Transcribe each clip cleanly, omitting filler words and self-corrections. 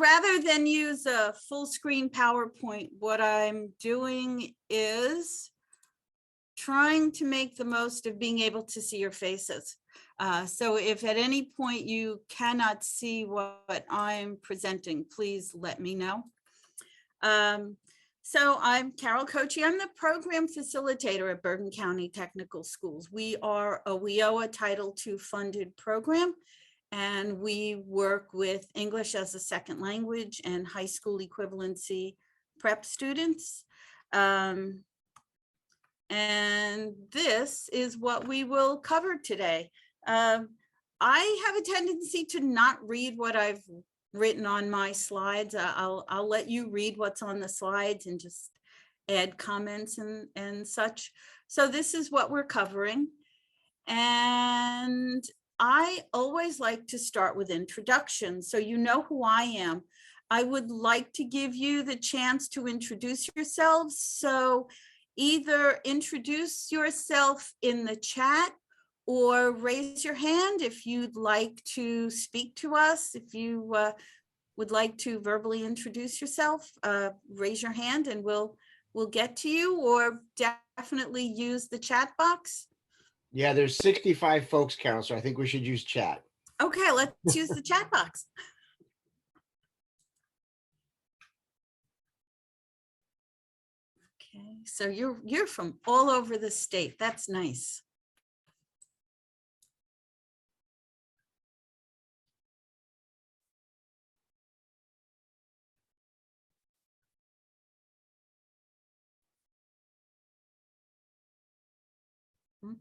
rather than use a full screen PowerPoint, what I'm doing is trying to make the most of being able to see your faces. So if at any point you cannot see what I'm presenting, please let me know. So I'm Carol Kochi. I'm the program facilitator at Bergen County Technical Schools. We are a WIOA Title II funded program, and we work with English as a second language and high school equivalency prep students. And this is what we will cover today. I have a tendency to not read what I've written on my slides. I'll let you read what's on the slides and just add comments and such. So this is what we're covering. And I always like to start with introductions, so you know who I am. I would like to give you the chance to introduce yourselves. So either introduce yourself in the chat or raise your hand if you'd like to speak to us. If you would like to verbally introduce yourself, raise your hand and we'll get to you, or definitely use the chat box. Yeah, there's 65 folks, Carol, so I think we should use chat. Okay, let's use the chat box. Okay, so you're from all over the state. That's nice.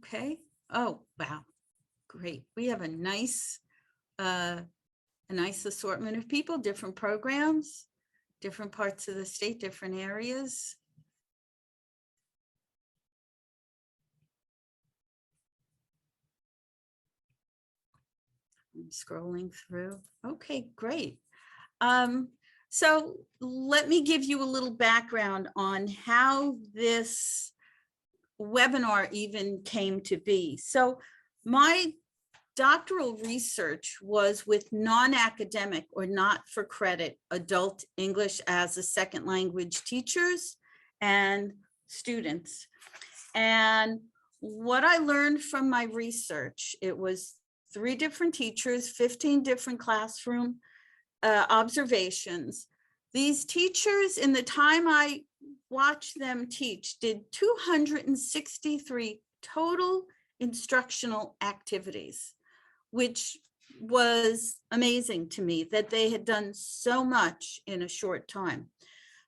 Okay. Oh, wow. Great. We have a nice assortment of people, different programs, different parts of the state, different areas. I'm scrolling through. Okay, great. So let me give you a little background on how this webinar even came to be. So my doctoral research was with non-academic or not for credit adult English as a second language teachers and students. And what I learned from my research, it was 3 different teachers, 15 different classroom observations. These teachers, in the time I watched them teach, did 263 total instructional activities, which was amazing to me that they had done so much in a short time.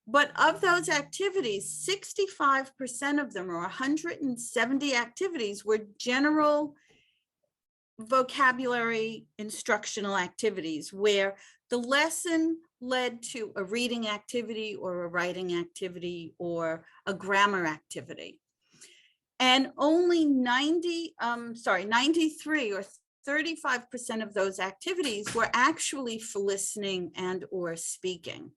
But of those activities, 65% of them, or 170 activities, were general vocabulary instructional activities, where the lesson led to a reading activity or a writing activity or a grammar activity. And only 93 or 35% of those activities were actually for listening and or speaking,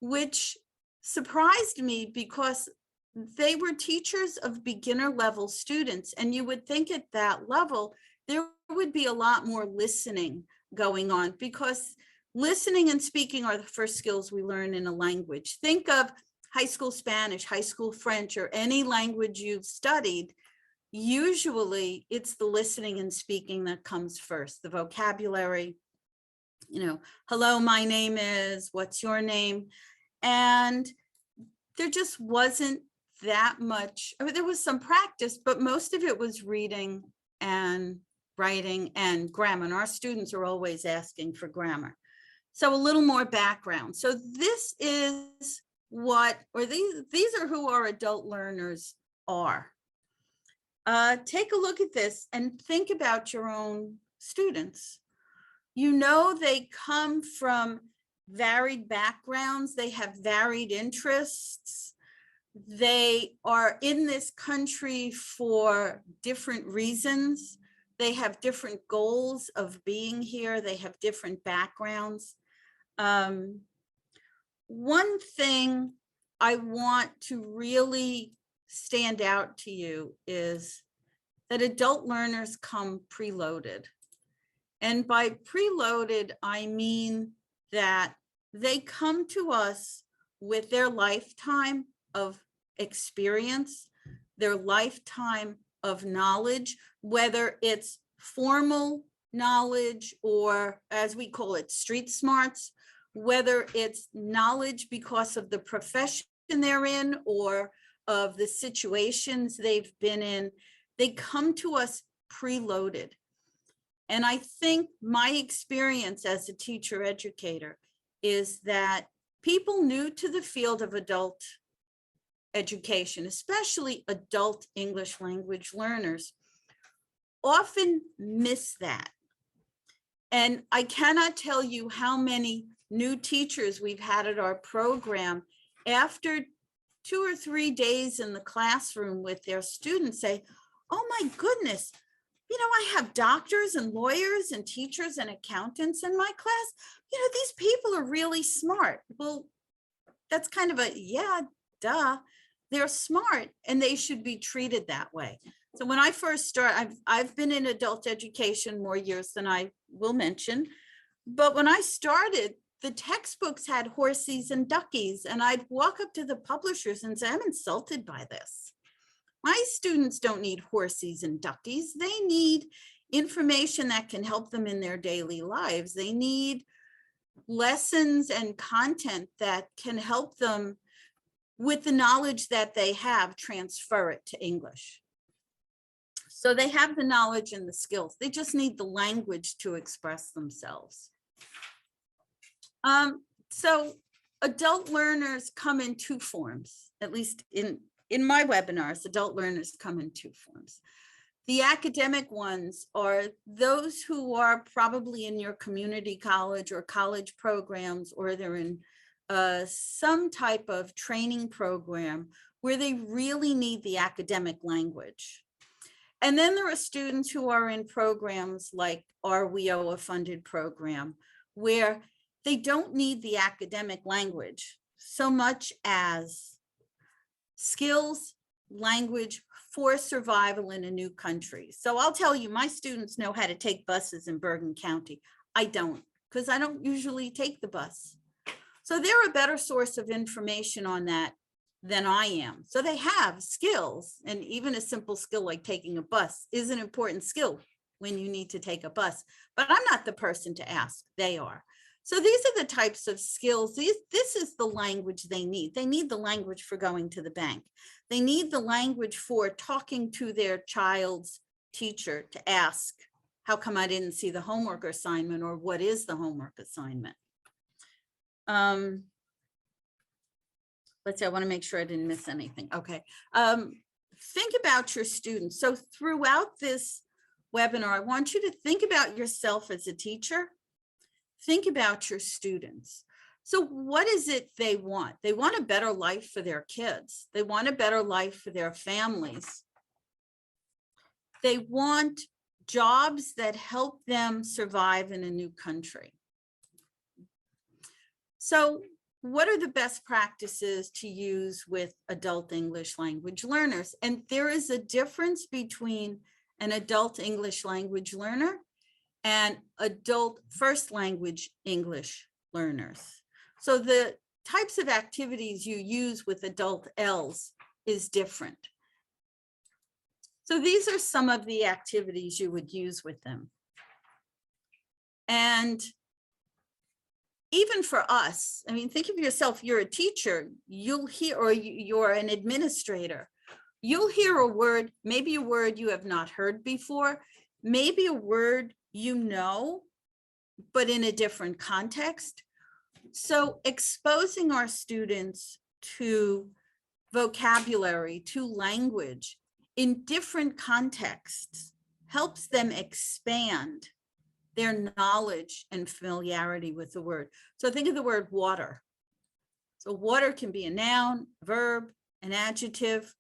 which surprised me because they were teachers of beginner level students. And you would think at that level, there would be a lot more listening going on, because listening and speaking are the first skills we learn in a language. Think of high school Spanish, high school French, or any language you've studied. Usually it's the listening and speaking that comes first, the vocabulary, you know, hello, my name is, what's your name? And there just wasn't that much. I mean, there was some practice, but most of it was reading and writing and grammar. And our students are always asking for grammar. So a little more background. So this is what, or these are who our adult learners are. Take a look at this and think about your own students. You know, they come from varied backgrounds. They have varied interests. They are in this country for different reasons. They have different goals of being here. They have different backgrounds. One thing I want to really stand out to you is that adult learners come preloaded. And by preloaded, I mean that they come to us with their lifetime of experience, their lifetime of knowledge, whether it's formal knowledge or, as we call it, street smarts, whether it's knowledge because of the profession they're in or of the situations they've been in. They come to us preloaded. And I think my experience as a teacher educator is that people new to the field of adult education, especially adult English language learners, often miss that. And I cannot tell you how many new teachers we've had at our program after 2 or 3 days in the classroom with their students say, oh my goodness, you know, I have doctors and lawyers and teachers and accountants in my class. You know, these people are really smart. Well, that's kind of a, yeah, duh. They're smart and they should be treated that way. So when I first started, I've been in adult education more years than I will mention. But when I started, the textbooks had horsies and duckies, and I'd walk up to the publishers and say, I'm insulted by this. My students don't need horsies and duckies. They need information that can help them in their daily lives. They need lessons and content that can help them with the knowledge that they have, transfer it to English. So they have the knowledge and the skills. They just need the language to express themselves. So adult learners come in 2 forms, at least in my webinars, adult learners come in 2 forms. The academic ones are those who are probably in your community college or college programs, or they're in some type of training program where they really need the academic language. And then there are students who are in programs like our WEOA funded program, where they don't need the academic language so much as skills, language for survival in a new country. So I'll tell you, my students know how to take buses in Bergen County. I don't, because I don't usually take the bus. So they're a better source of information on that than I am. So they have skills, and even a simple skill like taking a bus is an important skill when you need to take a bus, but I'm not the person to ask, they are. So these are the types of skills. This is the language they need. They need the language for going to the bank. They need the language for talking to their child's teacher to ask, how come I didn't see the homework assignment, or what is the homework assignment? Let's see, I want to make sure I didn't miss anything. Okay. Think about your students. So throughout this webinar, I want you to think about yourself as a teacher. Think about your students. So what is it they want? They want a better life for their kids. They want a better life for their families. They want jobs that help them survive in a new country. So what are the best practices to use with adult English language learners? And there is a difference between an adult English language learner and adult first language English learners. So the types of activities you use with adult Ls is different. So these are some of the activities you would use with them. And even for us, I mean, think of yourself, you're a teacher, you'll hear, or you're an administrator, you'll hear a word, maybe a word you have not heard before, maybe a word you know, but in a different context. So exposing our students to vocabulary, to language in different contexts helps them expand their knowledge and familiarity with the word. So think of the word water. So water can be a noun, verb, an adjective.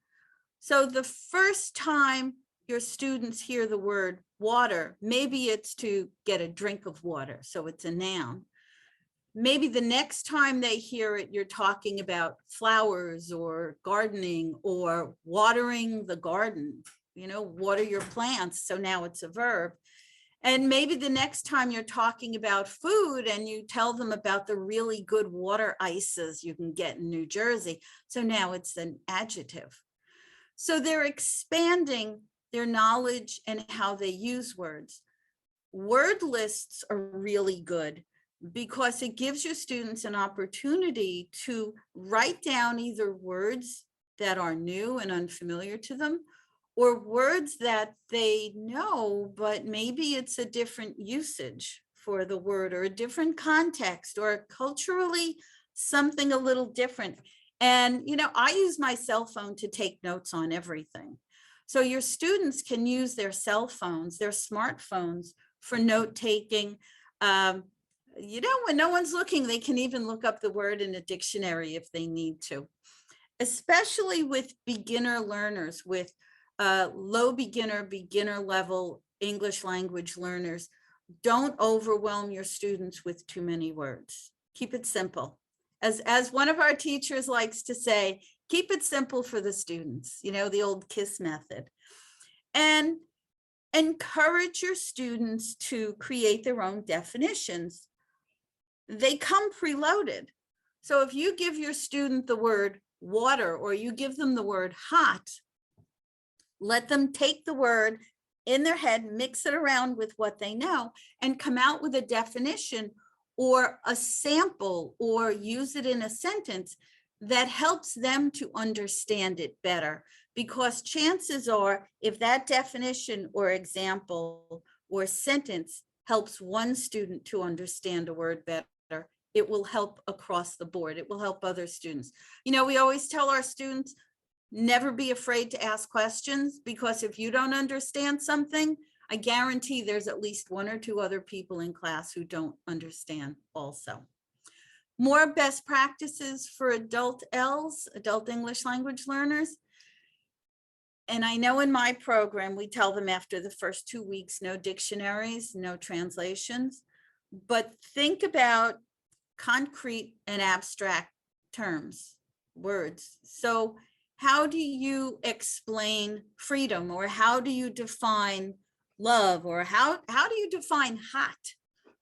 So the first time your students hear the word water, maybe it's to get a drink of water, so it's a noun. Maybe the next time they hear it, you're talking about flowers or gardening or watering the garden, you know, water your plants. So now it's a verb. And maybe the next time you're talking about food and you tell them about the really good water ices you can get in New Jersey. So now it's an adjective. So they're expanding their knowledge and how they use words. Word lists are really good because it gives your students an opportunity to write down either words that are new and unfamiliar to them, or words that they know, but maybe it's a different usage for the word or a different context or culturally something a little different. And, I use my cell phone to take notes on everything. So your students can use their cell phones, their smartphones for note taking. When no one's looking, they can even look up the word in a dictionary if they need to, especially with beginner learners, with low beginner level English language learners. Don't overwhelm your students with too many words. Keep it simple. As one of our teachers likes to say, keep it simple for the students, the old KISS method. And encourage your students to create their own definitions. They come preloaded. So if you give your student the word water or you give them the word hot, let them take the word in their head, mix it around with what they know, and come out with a definition or a sample or use it in a sentence that helps them to understand it better. Because chances are, if that definition or example or sentence helps one student to understand a word better, it will help across the board. It will help other students. We always tell our students, never be afraid to ask questions, because if you don't understand something, I guarantee there's at least one or two other people in class who don't understand also. More best practices for adult ELLs, adult English language learners. And I know in my program, we tell them after the first 2 weeks, no dictionaries, no translations, but think about concrete and abstract terms, words. So how do you explain freedom, or how do you define love, or how do you define hot?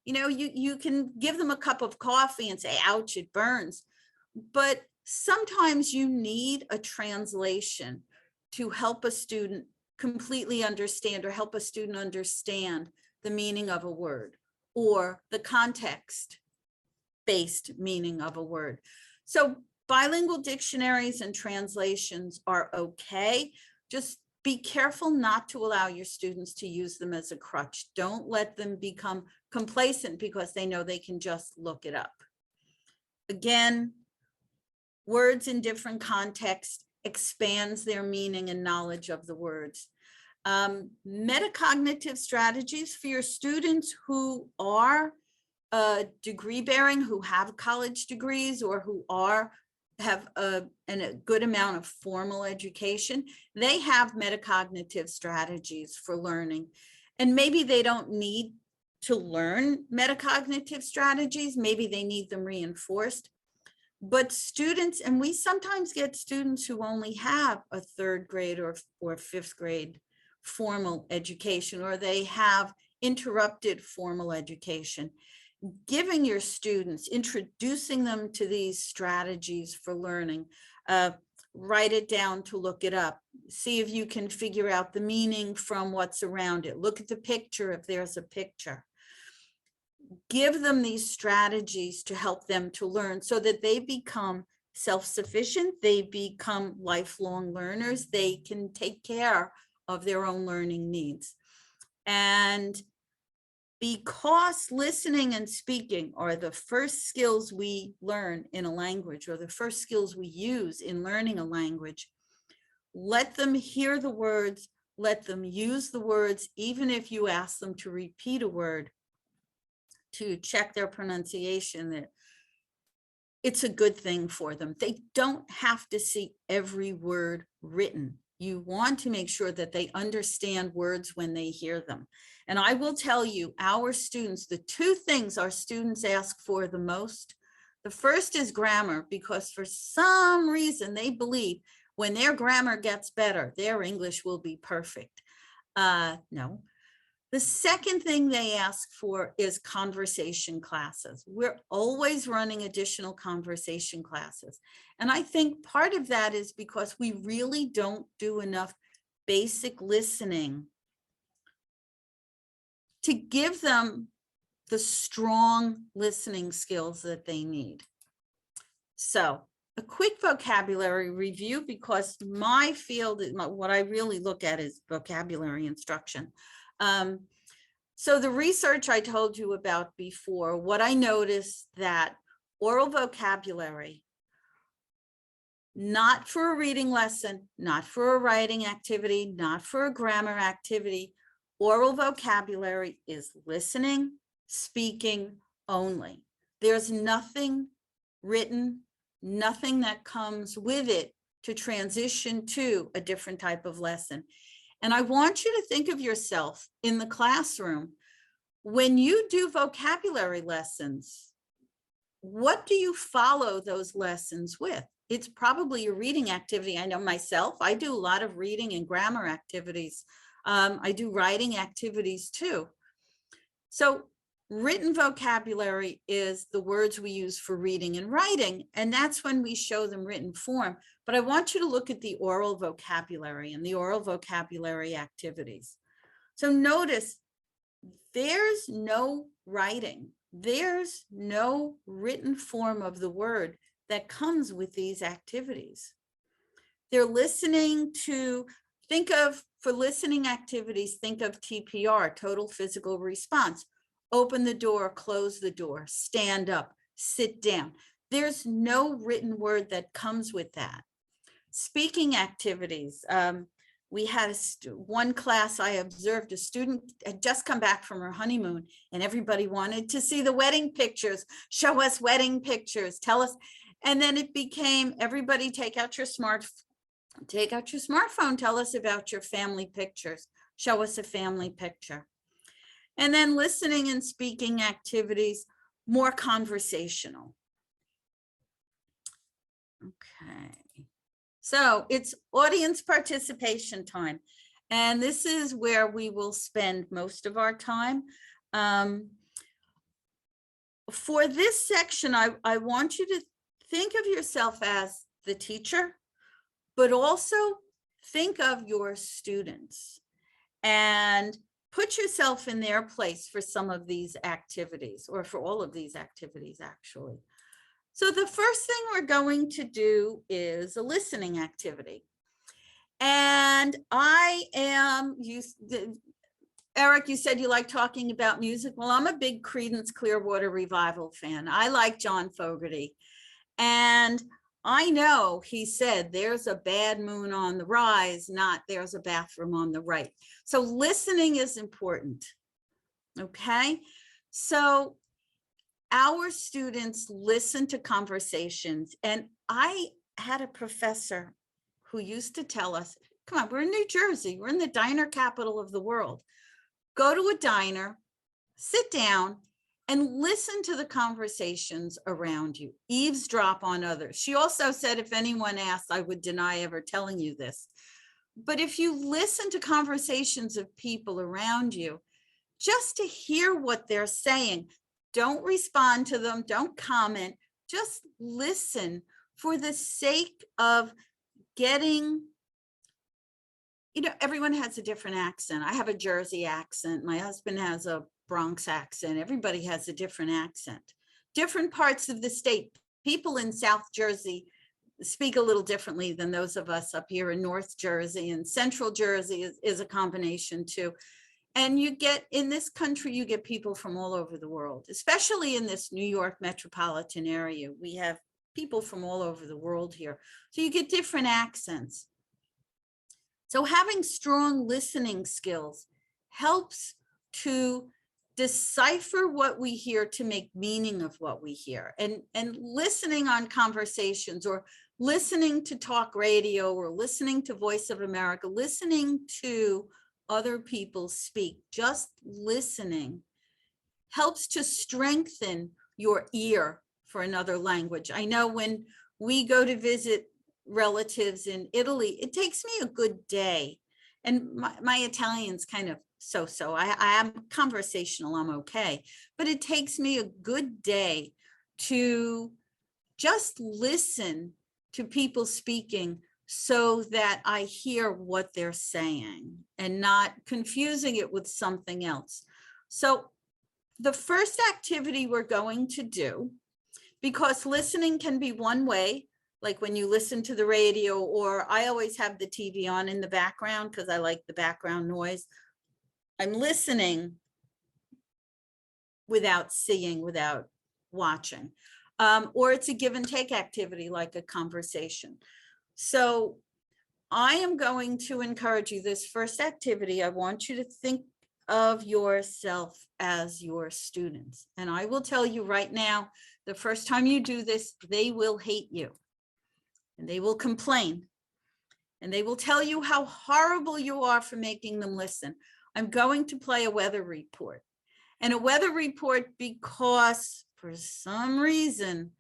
You can give them a cup of coffee and say, ouch, it burns. But sometimes you need a translation to help a student completely understand, or help a student understand the meaning of a word or the context-based meaning of a word. So bilingual dictionaries and translations are okay. Just be careful not to allow your students to use them as a crutch. Don't let them become complacent because they know they can just look it up. Again, words in different contexts expands their meaning and knowledge of the words. Metacognitive strategies for your students who are degree bearing, who have college degrees, or who have a good amount of formal education. They have metacognitive strategies for learning. And maybe they don't need to learn metacognitive strategies. Maybe they need them reinforced. But students, and we sometimes get students who only have a 3rd grade or 5th grade formal education, or they have interrupted formal education. Giving your students, introducing them to these strategies for learning, write it down to look it up, see if you can figure out the meaning from what's around it, look at the picture if there's a picture. Give them these strategies to help them to learn so that they become self-sufficient, they become lifelong learners, they can take care of their own learning needs. And because listening and speaking are the first skills we learn in a language, or the first skills we use in learning a language, let them hear the words, let them use the words, even if you ask them to repeat a word to check their pronunciation, that it's a good thing for them. They don't have to see every word written. You want to make sure that they understand words when they hear them. And I will tell you, our students, the 2 things our students ask for the most, the first is grammar, because for some reason they believe when their grammar gets better, their English will be perfect. No. The second thing they ask for is conversation classes. We're always running additional conversation classes. And I think part of that is because we really don't do enough basic listening to give them the strong listening skills that they need. So a quick vocabulary review, because my field, what I really look at is vocabulary instruction. So the research I told you about before, what I noticed that oral vocabulary, not for a reading lesson, not for a writing activity, not for a grammar activity, oral vocabulary is listening, speaking only. There's nothing written, nothing that comes with it to transition to a different type of lesson. And I want you to think of yourself in the classroom. When you do vocabulary lessons, what do you follow those lessons with? It's probably a reading activity. I know myself, I do a lot of reading and grammar activities. I do writing activities too. So written vocabulary is the words we use for reading and writing, and that's when we show them written form. But I want you to look at the oral vocabulary and the oral vocabulary activities. So notice there's no writing, there's no written form of the word that comes with these activities. They're listening to, for listening activities, think of TPR, total physical response. Open the door, close the door, stand up, sit down. There's no written word that comes with that. Speaking activities. We had one class I observed, a student had just come back from her honeymoon and everybody wanted to see the wedding pictures, show us wedding pictures, tell us. And then it became, everybody take out your smartphone, tell us about your family pictures, show us a family picture. And then listening and speaking activities, more conversational. Okay, so it's audience participation time. And this is where we will spend most of our time. For this section, I want you to think of yourself as the teacher, but also think of your students and put yourself in their place for some of these activities, or for all of these activities, actually. So the first thing we're going to do is a listening activity. And Eric, you said you like talking about music. Well, I'm a big Creedence Clearwater Revival fan. I like John Fogerty. And I know he said there's a bad moon on the rise, not there's a bathroom on the right. So listening is important, okay? So our students listen to conversations, and I had a professor who used to tell us, come on, we're in New Jersey, we're in the diner capital of the world. Go to a diner, sit down, and listen to the conversations around you. Eavesdrop on others. She also said, if anyone asks, I would deny ever telling you this. But if you listen to conversations of people around you, just to hear what they're saying, don't respond to them, don't comment, just listen for the sake of getting, everyone has a different accent. I have a Jersey accent. My husband has a Bronx accent. Everybody has a different accent. Different parts of the state. People in South Jersey speak a little differently than those of us up here in North Jersey, and Central Jersey is a combination too. And you get, in this country, you get people from all over the world, especially in this New York metropolitan area. We have people from all over the world here. So you get different accents. So having strong listening skills helps to decipher what we hear, to make meaning of what we hear. And listening on conversations, or listening to talk radio, or listening to Voice of America, listening to other people speak, just listening helps to strengthen your ear for another language. I know when we go to visit relatives in Italy, it takes me a good day. and my Italian's kind of so. I am conversational, I'm okay. But it takes me a good day to just listen to people speaking so that I hear what they're saying and not confusing it with something else. So the first activity we're going to do, because listening can be one way, like when you listen to the radio, or I always have the TV on in the background because I like the background noise. I'm listening without seeing, without watching. Or it's a give and take activity like a conversation. So I am going to encourage you, this first activity, I want you to think of yourself as your students. And I will tell you right now, the first time you do this, they will hate you and they will complain and they will tell you how horrible you are for making them listen. I'm going to play a weather report, and a weather report because for some reason,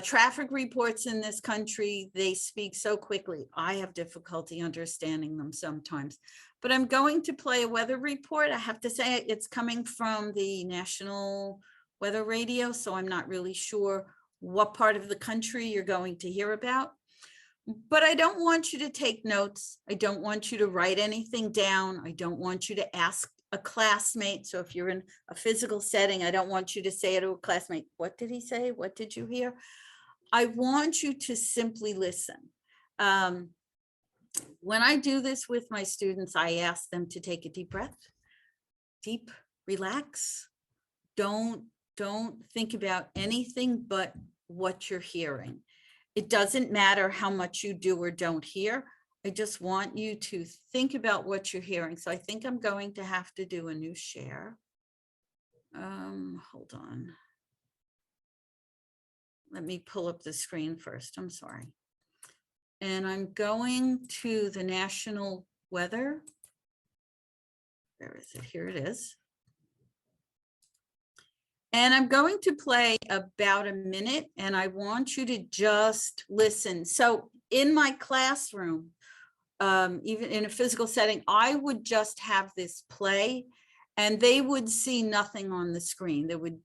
traffic reports in this country, they speak so quickly. I have difficulty understanding them sometimes, but I'm going to play a weather report. I have to say it's coming from the National Weather Radio, so I'm not really sure what part of the country you're going to hear about. But I don't want you to take notes. I don't want you to write anything down. I don't want you to ask a classmate. So if you're in a physical setting, I don't want you to say to a classmate, what did he say? What did you hear? I want you to simply listen. When I do this with my students, I ask them to take a deep breath, deep, relax. Don't think about anything but what you're hearing. It doesn't matter how much you do or don't hear. I just want you to think about what you're hearing. So I think I'm going to have to do a new share. Hold on. Let me pull up the screen first. I'm sorry. And I'm going to the national weather. Where is it? Here it is. And I'm going to play about a minute, and I want you to just listen. So in my classroom, even in a physical setting, I would just have this play and they would see nothing on the screen. They would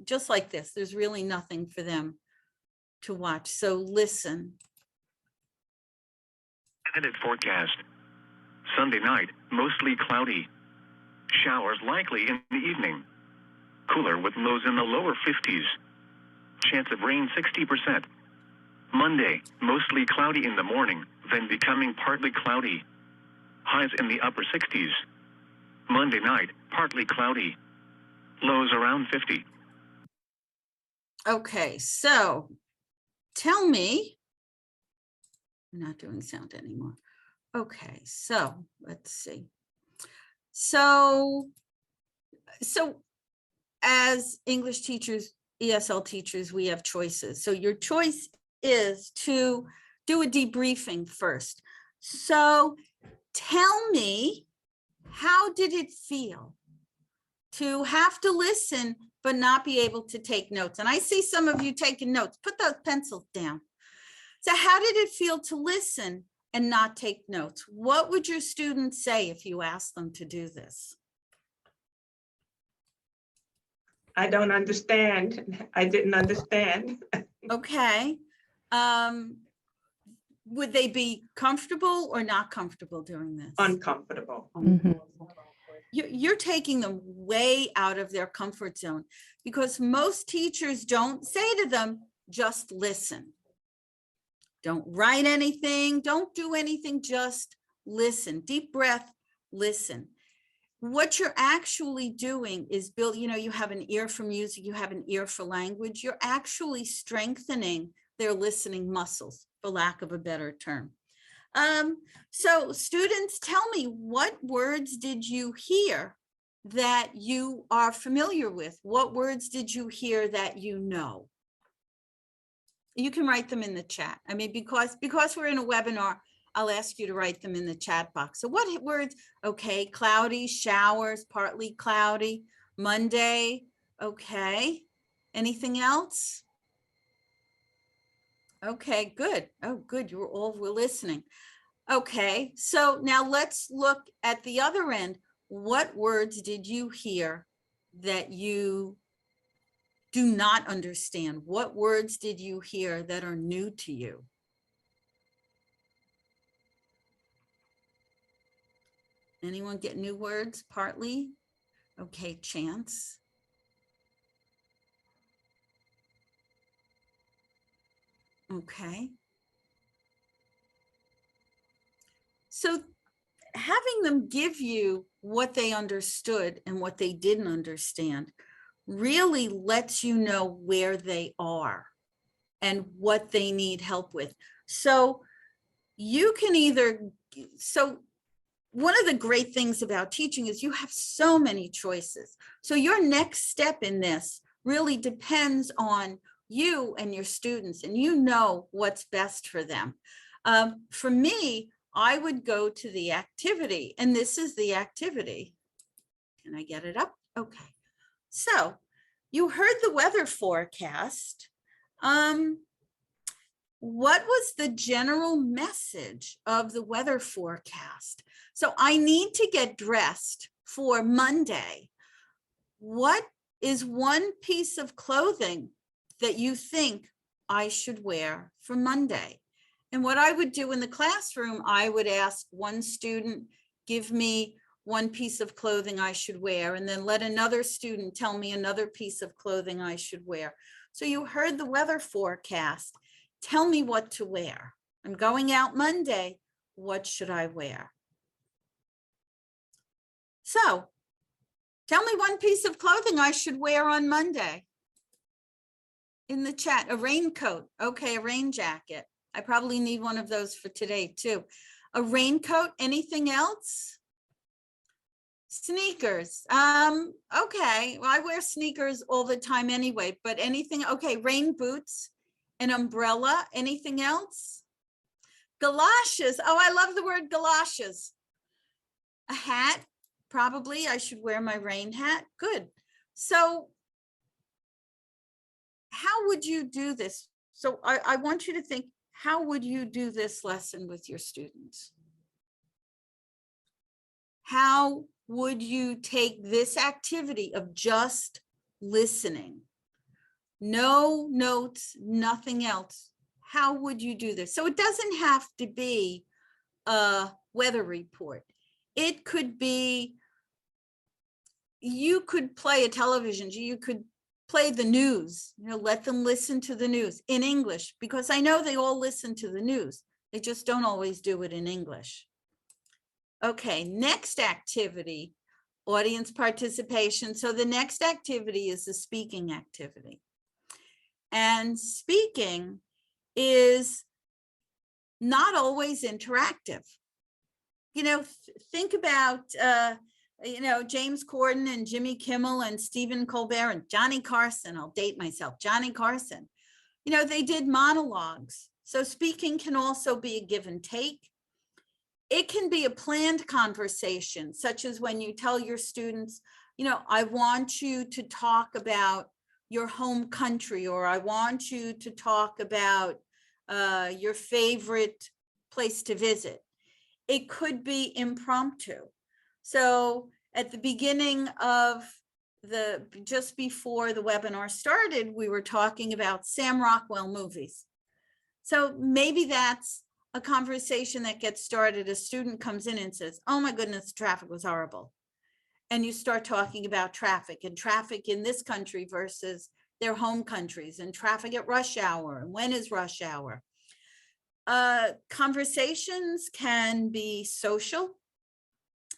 just like this. There's really nothing for them to watch. So listen. Edit forecast. Sunday night, mostly cloudy. Showers likely in the evening. Cooler with lows in the lower 50s. Chance of rain 60%. Monday, mostly cloudy in the morning, then becoming partly cloudy. Highs in the upper 60s. Monday night, partly cloudy. Lows around 50. Okay, so tell me, I'm not doing sound anymore. Okay, so let's see. So as English teachers, ESL teachers, we have choices. So your choice is to do a debriefing first. So tell me, how did it feel to have to listen but not be able to take notes? And I see some of you taking notes. Put those pencils down. So how did it feel to listen and not take notes? What would your students say if you asked them to do this? I don't understand. I didn't understand. Okay. Would they be comfortable or not comfortable doing this? Uncomfortable. You're taking them way out of their comfort zone, because most teachers don't say to them, just listen. Don't write anything, don't do anything, just listen. Deep breath, listen. What you're actually doing is build, you have an ear for music, you have an ear for language. You're actually strengthening their listening muscles, for lack of a better term. So students, tell me, what words did you hear that you are familiar with? What words did you hear that you know? You can write them in the chat. I mean, because we're in a webinar, I'll ask you to write them in the chat box. So what words? Okay, cloudy, showers, partly cloudy, Monday. Okay, anything else? Okay, good. Oh, good. We're listening. Okay, so now let's look at the other end. What words did you hear that you do not understand? What words did you hear that are new to you? Anyone get new words partly? Okay, Chance. Okay. So having them give you what they understood and what they didn't understand really lets you know where they are and what they need help with. So you can either, so one of the great things about teaching is you have so many choices. So your next step in this really depends on you and your students, and you know what's best for them. For me, I would go to the activity, and this is the activity. Can I get it up? Okay. So you heard the weather forecast. What was the general message of the weather forecast? So I need to get dressed for Monday. What is one piece of clothing that you think I should wear for Monday? And what I would do in the classroom, I would ask one student, give me one piece of clothing I should wear, and then let another student tell me another piece of clothing I should wear. So you heard the weather forecast. Tell me what to wear. I'm going out Monday. What should I wear? So tell me one piece of clothing I should wear on Monday. In the chat, a raincoat. Okay, a rain jacket. I probably need one of those for today too. A raincoat, anything else? Sneakers. Okay, well, I wear sneakers all the time anyway, but anything, okay, rain boots, an umbrella, anything else? Galoshes. Oh, I love the word galoshes. A hat, probably I should wear my rain hat. Good. So how would you do this? So I want you to think, how would you do this lesson with your students? How would you take this activity of just listening? No notes, nothing else. How would you do this? So it doesn't have to be a weather report. It could be, you could play a television, you could play the news, let them listen to the news in English, because I know they all listen to the news. They just don't always do it in English. Okay, next activity, audience participation. So the next activity is the speaking activity. And speaking is not always interactive. Think about, James Corden and Jimmy Kimmel and Stephen Colbert and Johnny Carson. I'll date myself, Johnny Carson. They did monologues. So speaking can also be a give and take. It can be a planned conversation, such as when you tell your students, I want you to talk about your home country, or I want you to talk about your favorite place to visit. It could be impromptu. So at the beginning of just before the webinar started, we were talking about Sam Rockwell movies. So maybe that's a conversation that gets started. A student comes in and says, oh my goodness, traffic was horrible. And you start talking about traffic and traffic in this country versus their home countries, and traffic at rush hour, and when is rush hour. Conversations can be social.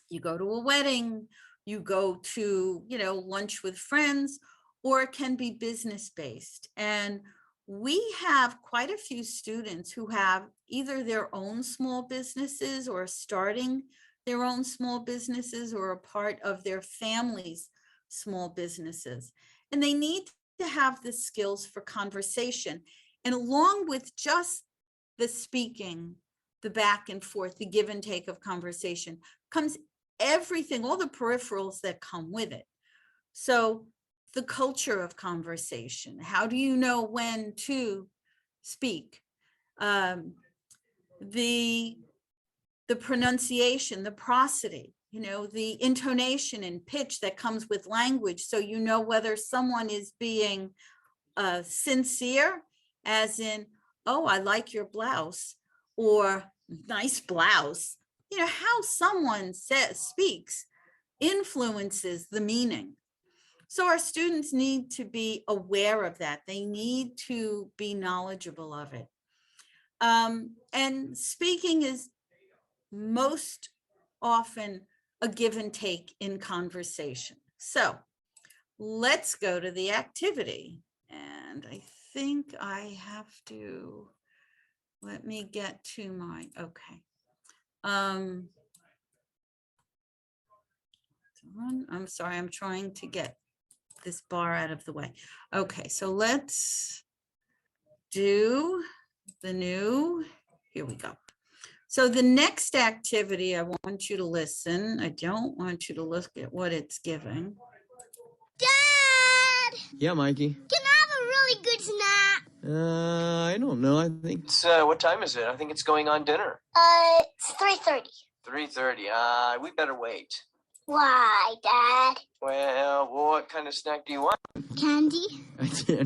You go to a wedding, you go to, lunch with friends, or it can be business-based. And we have quite a few students who have either their own small businesses or starting their own small businesses or a part of their family's small businesses. And they need to have the skills for conversation. And along with just the speaking, the back and forth, the give and take of conversation, comes everything, all the peripherals that come with it. So the culture of conversation, how do you know when to speak? The the pronunciation, the prosody, you know, the intonation and pitch that comes with language. So you know whether someone is being sincere, as in, oh, I like your blouse, or nice blouse. You know, how someone speaks influences the meaning. So our students need to be aware of that. They need to be knowledgeable of it. And speaking is most often a give and take in conversation. So let's go to the activity. And I think I have to, let me get to my, okay. I'm sorry, I'm trying to get this bar out of the way. Okay, so let's do the new, here we go. So the next activity, I want you to listen. I don't want you to look at what it's giving. Dad! Yeah, Mikey. Can I have a really good snack? I don't know. I think it's, what time is it? I think it's going on dinner. It's 3:30. 3:30. We better wait. Why, Dad? Well, what kind of snack do you want? Candy?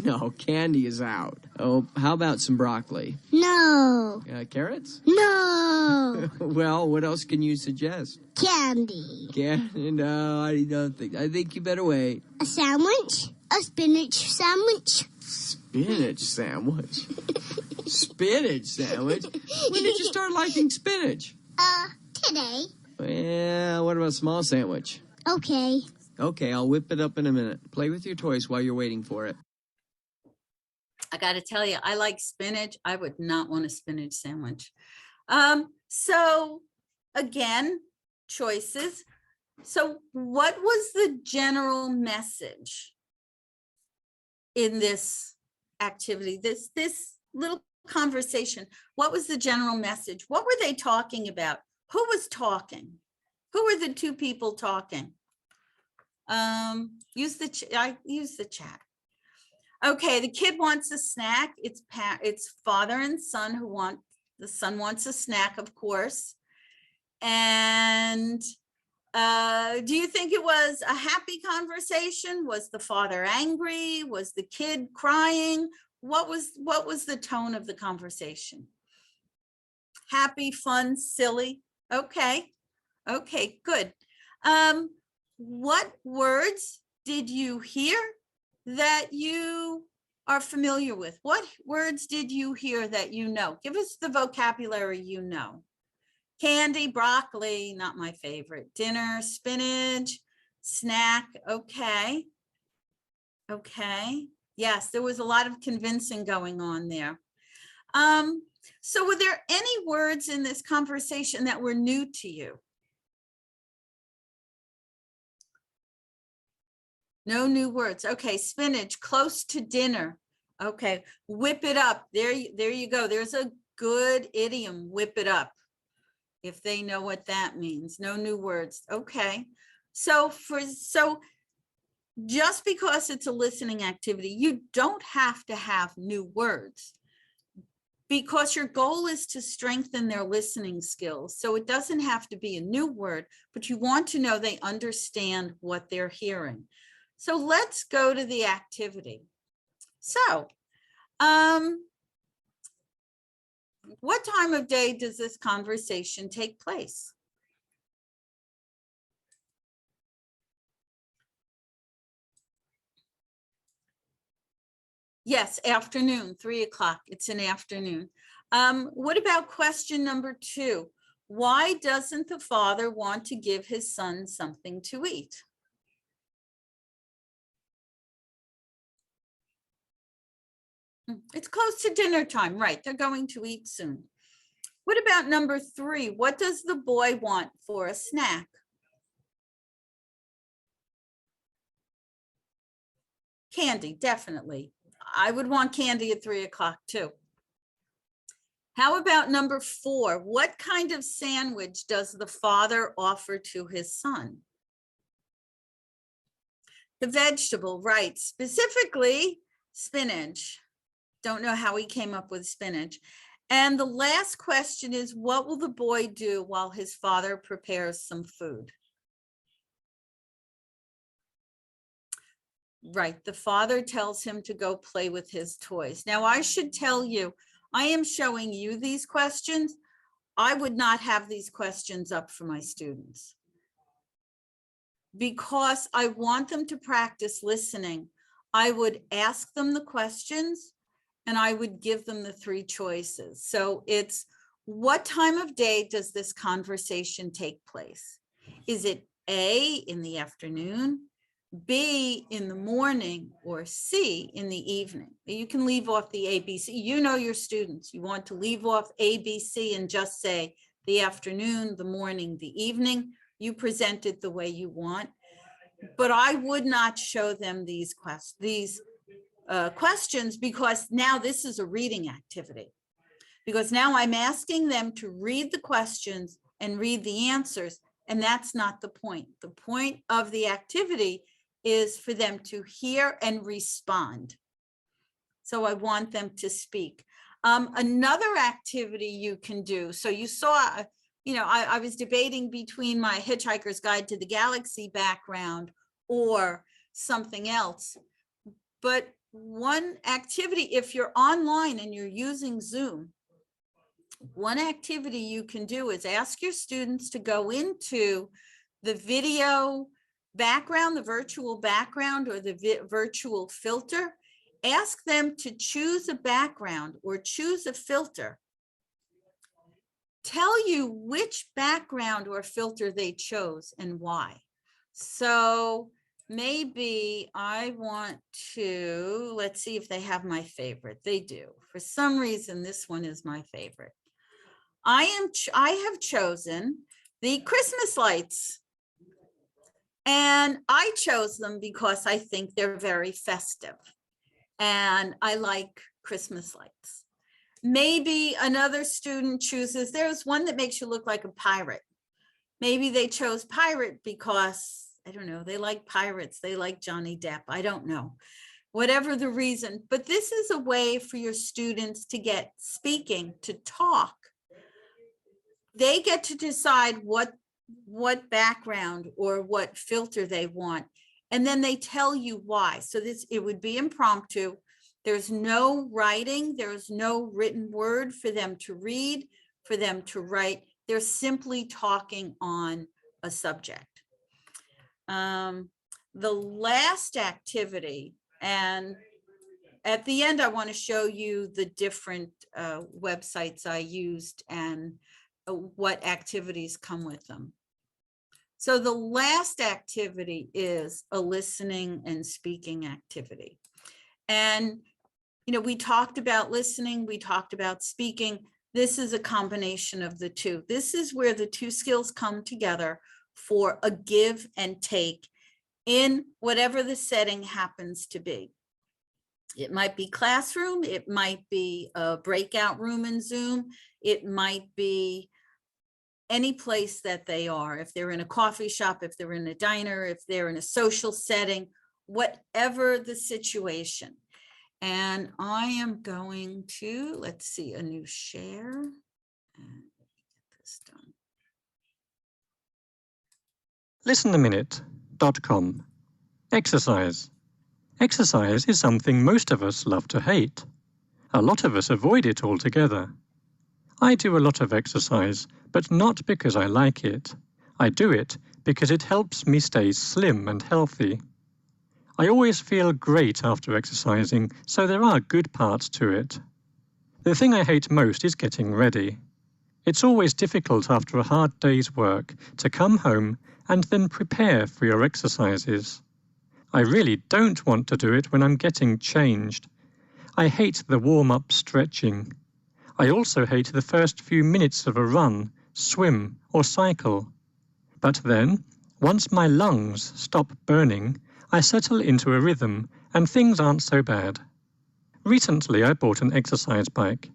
No, candy is out. Oh, how about some broccoli? No. Carrots? No. Well, what else can you suggest? Candy. No, I don't think. I think you better wait. A sandwich? A spinach sandwich? Spinach sandwich? Spinach sandwich? When did you start liking spinach? Today. Well, what about a small sandwich? Okay. Okay, I'll whip it up in a minute. Play with your toys while you're waiting for it. I got to tell you, I like spinach. I would not want a spinach sandwich. So again, choices. So what was the general message in this activity, this little conversation? What was the general message? What were they talking about? Who was talking? Who were the two people talking? I use the chat. Okay, the kid wants a snack. It's father and son who want, the son wants a snack, of course. And do you think it was a happy conversation? Was the father angry? Was the kid crying? What was the tone of the conversation? Happy, fun, silly? Okay, good. What words did you hear that you are familiar with? What words did you hear that you know? Give us the vocabulary you know. Candy, broccoli, not my favorite. Dinner, spinach, snack, okay. Yes, there was a lot of convincing going on there. So were there any words in this conversation that were new to you? No new words. Okay, spinach, close to dinner. Okay, whip it up. There you go. There's a good idiom, whip it up, if they know what that means. No new words. Okay, so just because it's a listening activity, you don't have to have new words, because your goal is to strengthen their listening skills. So it doesn't have to be a new word, but you want to know they understand what they're hearing. So let's go to the activity. So, what time of day does this conversation take place? Yes, afternoon, 3 o'clock. It's an afternoon. What about question number 2? Why doesn't the father want to give his son something to eat? It's close to dinner time, right? They're going to eat soon. What about number 3? What does the boy want for a snack? Candy, definitely. I would want candy at 3 o'clock too. How about number 4? What kind of sandwich does the father offer to his son? The vegetable, right? Specifically, spinach. Don't know how he came up with spinach. And the last question is, what will the boy do while his father prepares some food? Right, the father tells him to go play with his toys. Now, I should tell you, I am showing you these questions. I would not have these questions up for my students because I want them to practice listening. I would ask them the questions and I would give them the 3 choices. So it's, what time of day does this conversation take place? Is it A, in the afternoon, B, in the morning, or C, in the evening? You can leave off the A, B, C. You know your students. You want to leave off A, B, C and just say the afternoon, the morning, the evening. You present it the way you want. But I would not show them these questions because now this is a reading activity. Because now I'm asking them to read the questions and read the answers, and that's not the point. The point of the activity is for them to hear and respond. So I want them to speak. Another activity you can do, so you saw, I was debating between my Hitchhiker's Guide to the Galaxy background or something else. But one activity, if you're online and you're using Zoom, one activity you can do is ask your students to go into the video background, the virtual background, or the virtual filter. Ask them to choose a background or choose a filter. Tell you which background or filter they chose and why. So maybe I want to, let's see if they have my favorite. They do. For some reason, this one is my favorite. I have chosen the Christmas lights. And I chose them because I think they're very festive. And I like Christmas lights. Maybe another student chooses, there's one that makes you look like a pirate. Maybe they chose pirate because, I don't know, they like pirates, they like Johnny Depp, I don't know. Whatever the reason, but this is a way for your students to get speaking, to talk. They get to decide what background or what filter they want, and then they tell you why. So it would be impromptu. There's no writing, there's no written word for them to read, for them to write. They're simply talking on a subject. The last activity, and at the end, I want to show you the different websites I used and what activities come with them. So the last activity is a listening and speaking activity. And, we talked about listening, we talked about speaking. This is a combination of the two. This is where the 2 skills come together for a give and take in whatever the setting happens to be. It might be classroom, it might be a breakout room in Zoom, it might be any place that they are. If they're in a coffee shop, if they're in a diner, if they're in a social setting, whatever the situation. And I am going to, let's see, a new share. And get this done. Listenaminute.com. Exercise. Exercise is something most of us love to hate. A lot of us avoid it altogether. I do a lot of exercise, but not because I like it. I do it because it helps me stay slim and healthy. I always feel great after exercising, so there are good parts to it. The thing I hate most is getting ready. It's always difficult after a hard day's work to come home and then prepare for your exercises. I really don't want to do it when I'm getting changed. I hate the warm-up stretching. I also hate the first few minutes of a run, swim, or cycle. But then, once my lungs stop burning, I settle into a rhythm and things aren't so bad. Recently, I bought an exercise bike.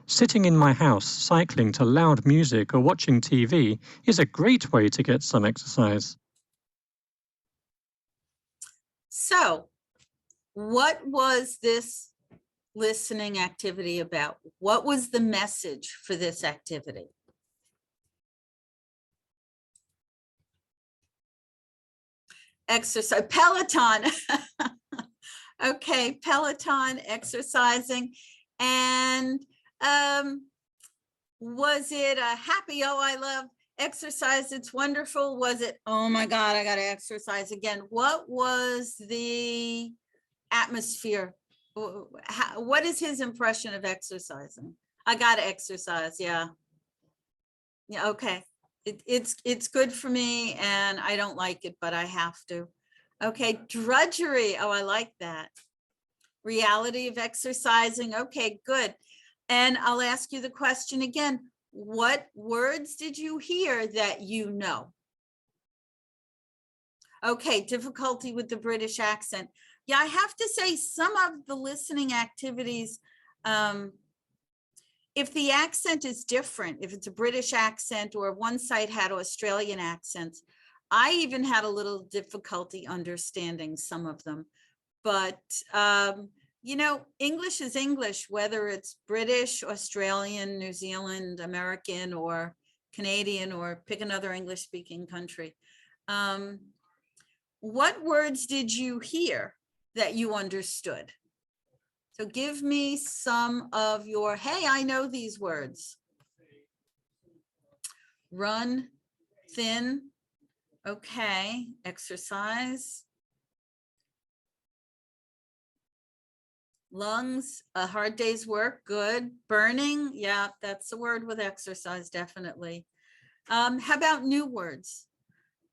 Sitting in my house, cycling to loud music or watching TV is a great way to get some exercise. So what was this listening activity about? What was the message for this activity? Exercise, Peloton. Okay, Peloton, exercising. And was it a happy, oh, I love exercise, it's wonderful? Was it, oh my God, I got to exercise again? What was the atmosphere? What is his impression of exercising? I got to exercise. Yeah. Yeah. Okay. It's good for me and I don't like it, but I have to. Okay. Drudgery. Oh, I like that. Reality of exercising. Okay, good. And I'll ask you the question again. What words did you hear that you know? Okay, difficulty with the British accent. Yeah, I have to say some of the listening activities, if the accent is different, if it's a British accent or one site had Australian accents, I even had a little difficulty understanding some of them. But, you know, English is English, whether it's British, Australian, New Zealand, American, or Canadian, or pick another English speaking country. What words did you hear that you understood? So give me some of your, hey, I know these words. Run, thin, okay, exercise. Lungs, a hard day's work, good. Burning, yeah, that's the word with exercise, definitely. How about new words?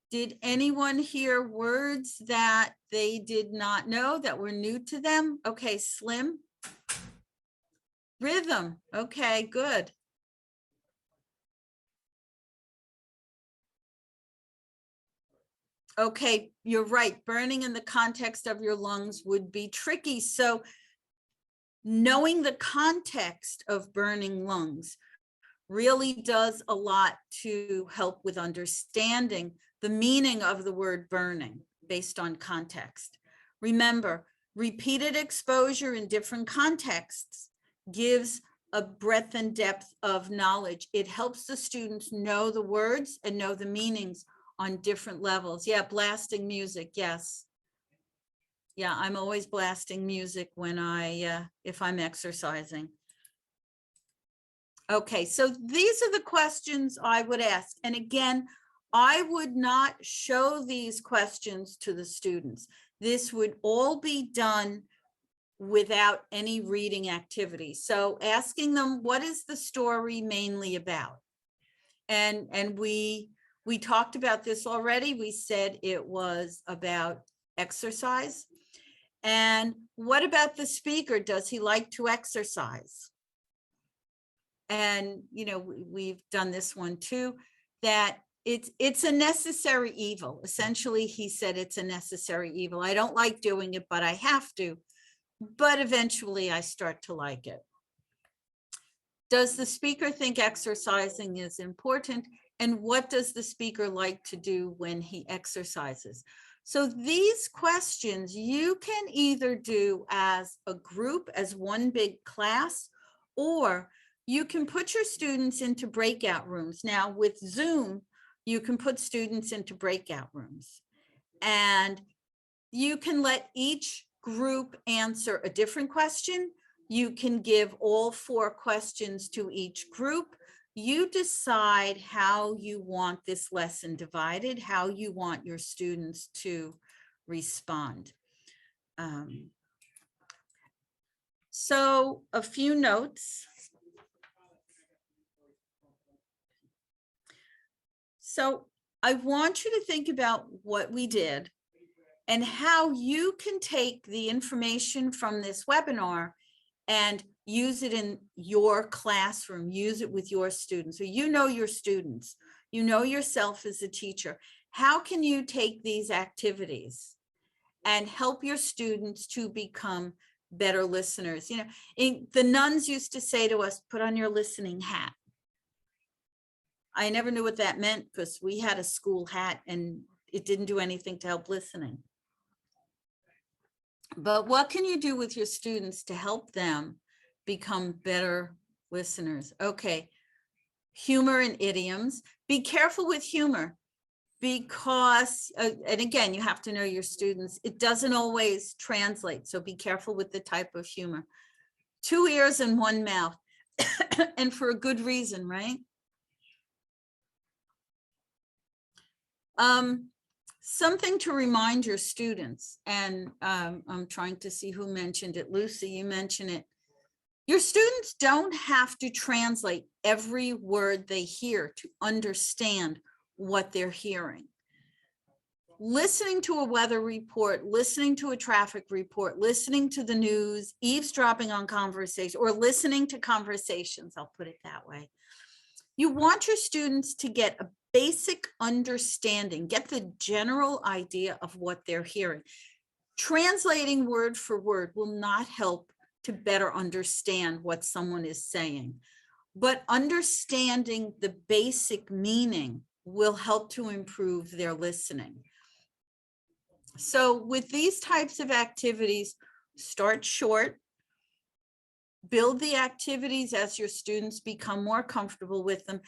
Did anyone hear words that they did not know that were new to them? Okay, slim. Rhythm, okay, good. Okay, you're right. Burning in the context of your lungs would be tricky. So knowing the context of burning lungs really does a lot to help with understanding the meaning of the word burning based on context. Remember, repeated exposure in different contexts gives a breadth and depth of knowledge. It helps the students know the words and know the meanings on different levels. Yeah, blasting music, yes. Yeah, I'm always blasting music when if I'm exercising. Okay, so these are the questions I would ask. And again, I would not show these questions to the students. This would all be done without any reading activity. So asking them, what is the story mainly about? And we talked about this already. We said it was about exercise. And what about the speaker? Does he like to exercise? And, you know, we've done this one too, that it's a necessary evil. Essentially, he said it's a necessary evil. I don't like doing it, but I have to. But eventually I start to like it. Does the speaker think exercising is important? And what does the speaker like to do when he exercises? So these questions you can either do as a group, as one big class, or you can put your students into breakout rooms. Now with Zoom, you can put students into breakout rooms and you can let each group answer a different question. You can give all 4 questions to each group. You decide how you want this lesson divided, how you want your students to respond. So a few notes. So I want you to think about what we did and how you can take the information from this webinar and use it in your classroom, use it with your students. So you know your students, you know yourself as a teacher. How can you take these activities and help your students to become better listeners? You know, the nuns used to say to us, put on your listening hat. I never knew what that meant because we had a school hat and it didn't do anything to help listening. But what can you do with your students to help them become better listeners? Okay, humor and idioms. Be careful with humor because, and again, you have to know your students. It doesn't always translate, so be careful with the type of humor. 2 ears and 1 mouth, and for a good reason, right? Something to remind your students, and I'm trying to see who mentioned it. Lucy, you mentioned it. Your students don't have to translate every word they hear to understand what they're hearing. Listening to a weather report, listening to a traffic report, listening to the news, eavesdropping on conversation, or listening to conversations, I'll put it that way. You want your students to get a basic understanding, get the general idea of what they're hearing. Translating word for word will not help to better understand what someone is saying, but understanding the basic meaning will help to improve their listening. So with these types of activities, start short, build the activities as your students become more comfortable with them.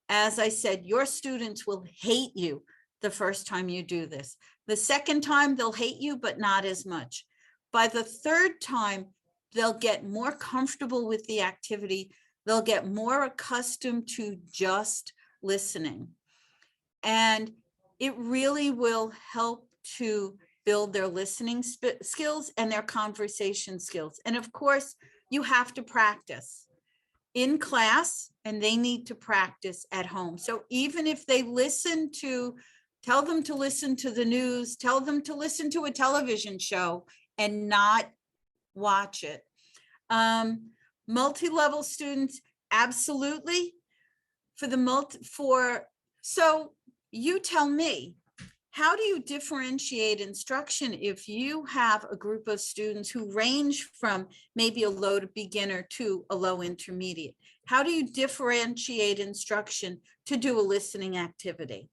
As I said, your students will hate you the first time you do this. The second time they'll hate you, but not as much. By the third time, they'll get more comfortable with the activity. They'll get more accustomed to just listening. And it really will help to build their listening skills and their conversation skills. And of course, you have to practice in class and they need to practice at home. So even if they listen to, tell them to listen to the news, tell them to listen to a television show and not watch it. Multi-level students, absolutely. So you tell me, how do you differentiate instruction if you have a group of students who range from maybe a low to beginner to a low intermediate? How do you differentiate instruction to do a listening activity?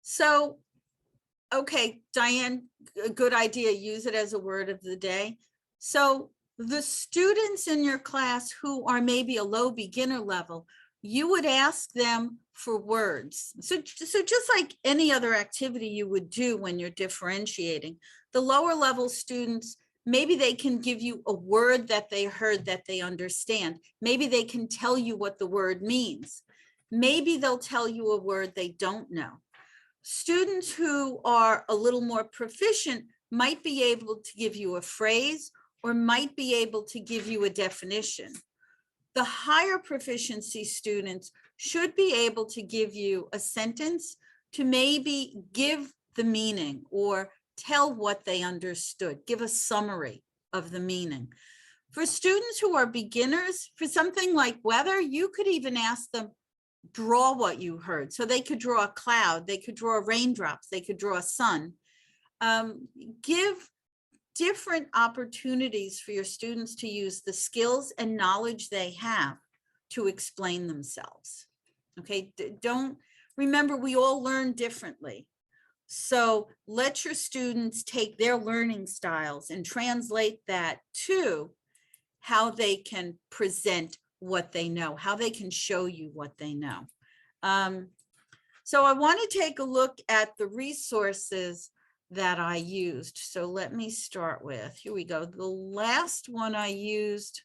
So, okay, Diane, a good idea, use it as a word of the day. So the students in your class who are maybe a low beginner level, you would ask them for words. So just like any other activity you would do when you're differentiating, the lower level students, maybe they can give you a word that they heard that they understand. Maybe they can tell you what the word means. Maybe they'll tell you a word they don't know. Students who are a little more proficient might be able to give you a phrase or might be able to give you a definition. The higher proficiency students should be able to give you a sentence to maybe give the meaning or tell what they understood, give a summary of the meaning. For students who are beginners, for something like weather, you could even ask them, draw what you heard. So they could draw a cloud, they could draw raindrops, they could draw a sun. Give different opportunities for your students to use the skills and knowledge they have to explain themselves. Okay, remember, we all learn differently. So let your students take their learning styles and translate that to how they can present what they know, how they can show you what they know. So I want to take a look at the resources that I used. So let me start with, here we go. The last one I used,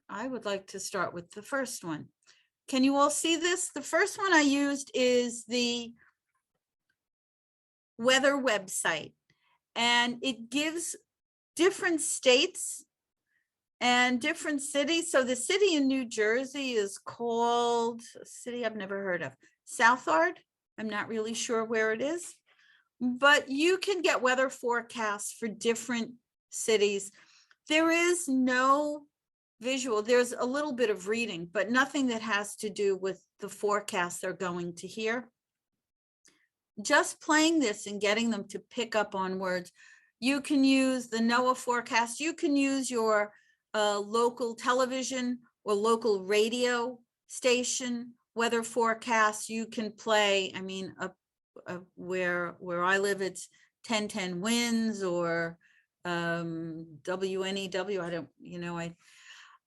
I would like to start with the first one. Can you all see this? The first one I used is the weather website, and it gives different states and different cities. So the city in New Jersey is called a city I've never heard of, Southard. I'm not really sure where it is, but you can get weather forecasts for different cities. There is no visual, there's a little bit of reading, but nothing that has to do with the forecast they're going to hear. Just playing this and getting them to pick up on words. You can use the NOAA forecast. You can use your local television or local radio station weather forecasts. You can play, I mean, where I live, it's 10-10 winds, or WNEW.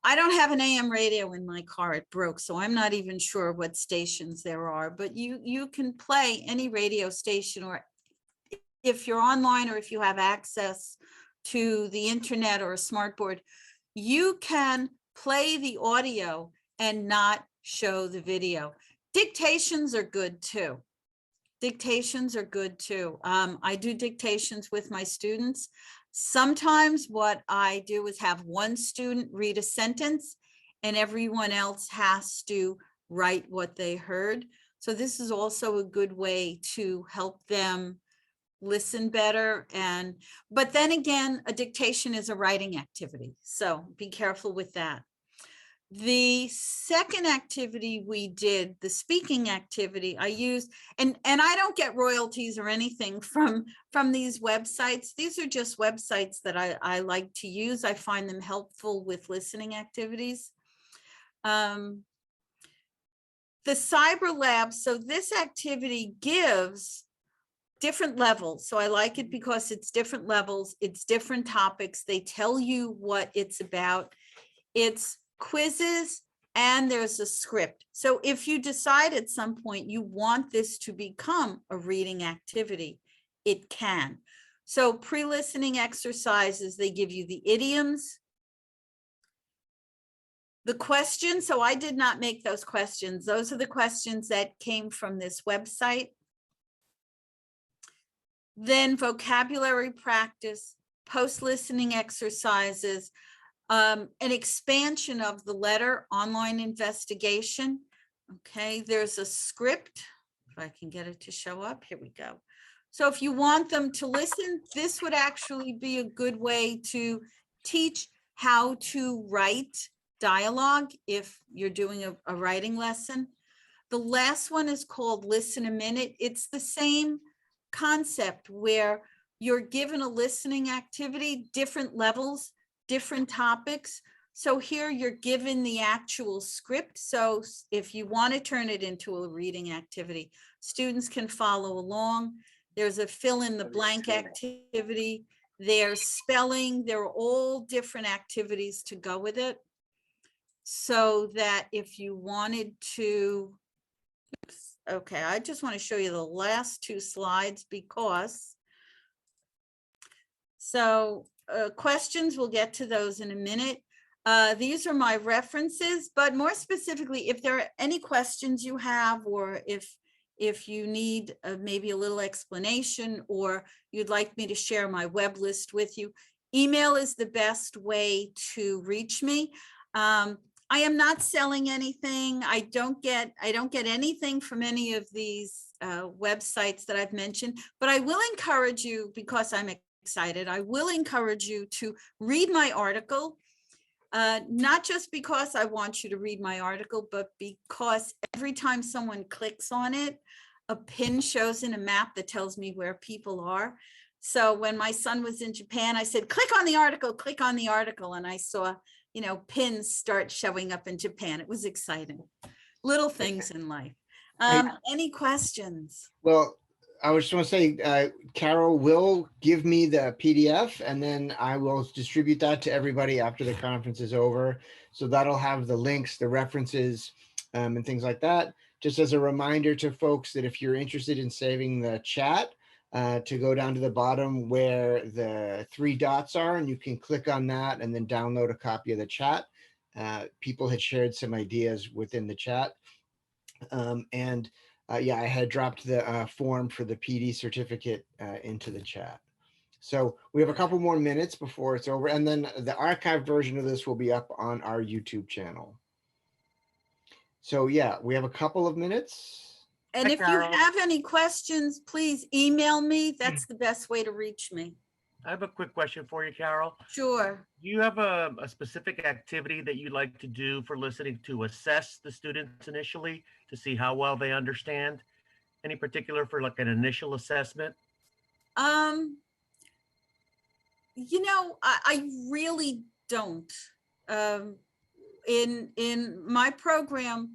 I don't have an AM radio in my car. It broke, so I'm not even sure what stations there are, but you can play any radio station, or if you're online, or if you have access to the internet or a smart board, you can play the audio and not show the video. Dictations are good too. Dictations are good too. I do dictations with my students. Sometimes what I do is have one student read a sentence and everyone else has to write what they heard. So this is also a good way to help them listen better. But then again, a dictation is a writing activity, so be careful with that. The second activity we did, the speaking activity, I used, and I don't get royalties or anything from these websites. These are just websites that I like to use. I find them helpful with listening activities. The Cyber Lab, so this activity gives different levels. So I like it because it's different levels, it's different topics. They tell you what it's about. It's quizzes and there's a script. So if you decide at some point you want this to become a reading activity, it can. So pre-listening exercises, they give you the idioms, the questions. So I did not make those questions. Those are the questions that came from this website. Then vocabulary practice, post-listening exercises, an expansion of the letter, online investigation. Okay, there's a script. If I can get it to show up, here we go. So if you want them to listen, this would actually be a good way to teach how to write dialogue if you're doing a writing lesson. The last one is called Listen a Minute. It's the same concept where you're given a listening activity, different levels, different topics. So here you're given the actual script. So if you want to turn it into a reading activity, students can follow along. There's a fill in the blank activity. There's spelling. There are all different activities to go with it. So that if you wanted to, okay, I just want to show you the last two slides because, so questions, we'll get to those in a minute. These are my references, but more specifically, if there are any questions you have, or if you need maybe a little explanation, or you'd like me to share my web list with you, email is the best way to reach me. I am not selling anything. I don't get anything from any of these websites that I've mentioned, but I will encourage you, because I'm excited, I will encourage you to read my article, not just because I want you to read my article, but because every time someone clicks on it, a pin shows in a map that tells me where people are. So when my son was in Japan, I said, click on the article, and I saw, pins start showing up in Japan. It was exciting. Little things in life. Any questions? Well, I was just want to say, Carol will give me the PDF, and then I will distribute that to everybody after the conference is over. So that'll have the links, the references, and things like that. Just as a reminder to folks that if you're interested in saving the chat, to go down to the bottom where the three dots are, and you can click on that and then download a copy of the chat. People had shared some ideas within the chat. Yeah, I had dropped the form for the PD certificate into the chat. So we have a couple more minutes before it's over, and then the archived version of this will be up on our YouTube channel. So yeah, we have a couple of minutes. And Hi, if you Carol. have any questions, please email me. That's the best way to reach me. I have a quick question for you, Carol. Sure. Do you have a specific activity that you'd like to do for listening to assess the students initially to see how well they understand? Any particular for like an initial assessment? I really don't. In my program,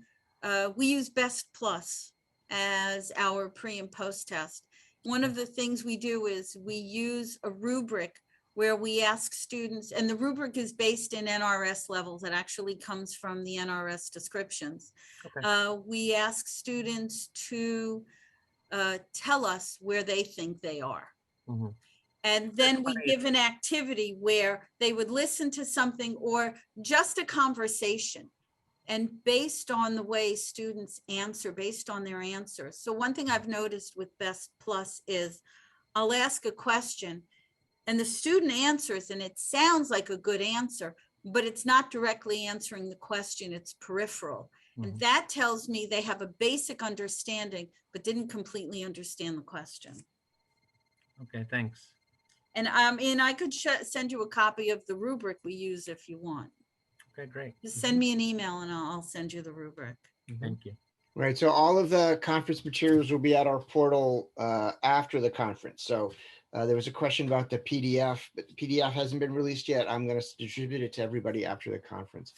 We use Best Plus as our pre and post test. One of the things we do is we use a rubric where we ask students, and the rubric is based in NRS levels. It actually comes from the NRS descriptions. Okay. We ask students to tell us where they think they are. Mhm. And then we funny. give an activity where they would listen to something or just a conversation. And based on the way students answer, based on their answers. So one thing I've noticed with Best Plus is I'll ask a question and the student answers and it sounds like a good answer, but it's not directly answering the question, it's peripheral. And Mhm. that tells me they have a basic understanding, but didn't completely understand the question. Okay, thanks. And I could send you a copy of the rubric we use if you want. Okay, great. Just send me an email and I'll send you the rubric. Thank you. Right, so all of the conference materials will be at our portal after the conference. So there was a question about the PDF, but the PDF hasn't been released yet. I'm going to distribute it to everybody after the conference.